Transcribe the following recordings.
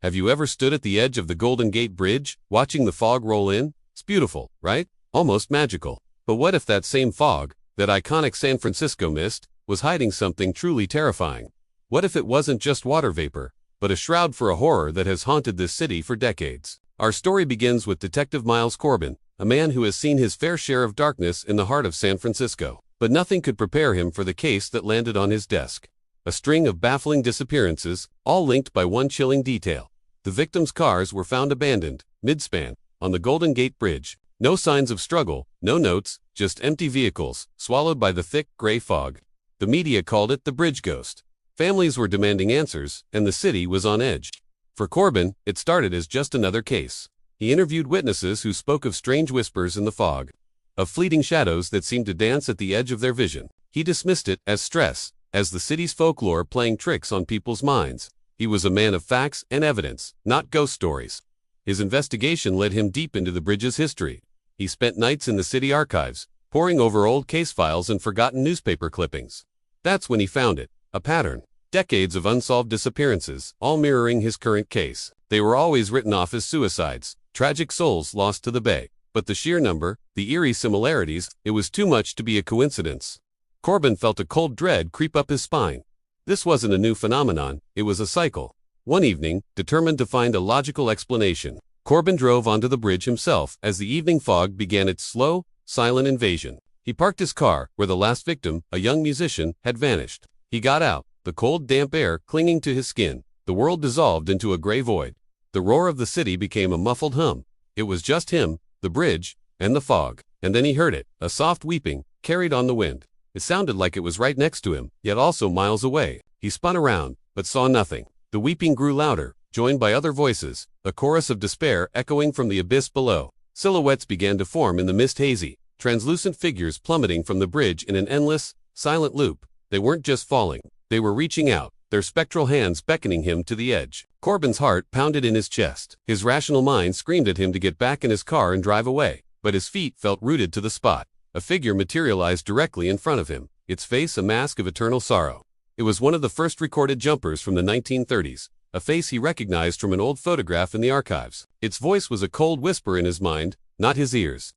Have you ever stood at the edge of the Golden Gate Bridge, watching the fog roll in? It's beautiful, right? Almost magical. But what if that same fog, that iconic San Francisco mist, was hiding something truly terrifying? What if it wasn't just water vapor, but a shroud for a horror that has haunted this city for decades? Our story begins with Detective Miles Corbin, a man who has seen his fair share of darkness in the heart of San Francisco. But nothing could prepare him for the case that landed on his desk. A string of baffling disappearances, all linked by one chilling detail. The victims' cars were found abandoned, mid-span, on the Golden Gate Bridge. No signs of struggle, no notes, just empty vehicles, swallowed by the thick, gray fog. The media called it the bridge ghost. Families were demanding answers, and the city was on edge. For Corbin, it started as just another case. He interviewed witnesses who spoke of strange whispers in the fog, of fleeting shadows that seemed to dance at the edge of their vision. He dismissed it as stress, as the city's folklore playing tricks on people's minds. He was a man of facts and evidence, not ghost stories. His investigation led him deep into the bridge's history. He spent nights in the city archives, poring over old case files and forgotten newspaper clippings. That's when he found it, a pattern. Decades of unsolved disappearances, all mirroring his current case. They were always written off as suicides, tragic souls lost to the bay. But the sheer number, the eerie similarities, it was too much to be a coincidence. Corbin felt a cold dread creep up his spine. This wasn't a new phenomenon, it was a cycle. One evening, determined to find a logical explanation, Corbin drove onto the bridge himself as the evening fog began its slow, silent invasion. He parked his car where the last victim, a young musician, had vanished. He got out, the cold, damp air clinging to his skin. The world dissolved into a gray void. The roar of the city became a muffled hum. It was just him, the bridge, and the fog. And then he heard it, a soft weeping, carried on the wind. It sounded like it was right next to him, yet also miles away. He spun around, but saw nothing. The weeping grew louder, joined by other voices, a chorus of despair echoing from the abyss below. Silhouettes began to form in the mist, hazy, translucent figures plummeting from the bridge in an endless, silent loop. They weren't just falling, they were reaching out, their spectral hands beckoning him to the edge. Corbin's heart pounded in his chest. His rational mind screamed at him to get back in his car and drive away, but his feet felt rooted to the spot. A figure materialized directly in front of him, its face a mask of eternal sorrow. It was one of the first recorded jumpers from the 1930s, a face he recognized from an old photograph in the archives. Its voice was a cold whisper in his mind, not his ears.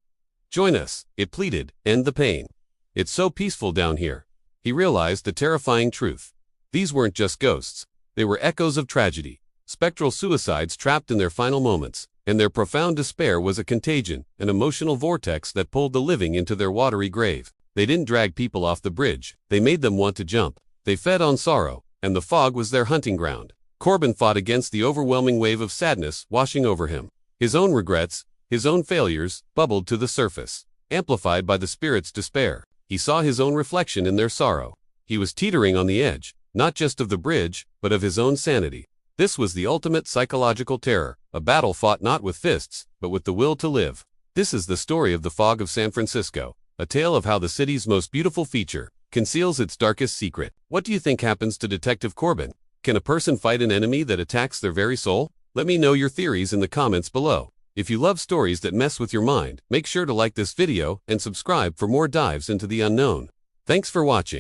"Join us," it pleaded, "end the pain. It's so peaceful down here." He realized the terrifying truth. These weren't just ghosts. They were echoes of tragedy, spectral suicides trapped in their final moments, and their profound despair was a contagion, an emotional vortex that pulled the living into their watery grave. They didn't drag people off the bridge, they made them want to jump. They fed on sorrow, and the fog was their hunting ground. Corbin fought against the overwhelming wave of sadness washing over him. His own regrets, his own failures, bubbled to the surface, amplified by the spirit's despair. He saw his own reflection in their sorrow. He was teetering on the edge, not just of the bridge, but of his own sanity. This was the ultimate psychological terror, a battle fought not with fists, but with the will to live. This is the story of the Fog of San Francisco, a tale of how the city's most beautiful feature conceals its darkest secret. What do you think happens to Detective Corbin? Can a person fight an enemy that attacks their very soul? Let me know your theories in the comments below. If you love stories that mess with your mind, make sure to like this video and subscribe for more dives into the unknown. Thanks for watching.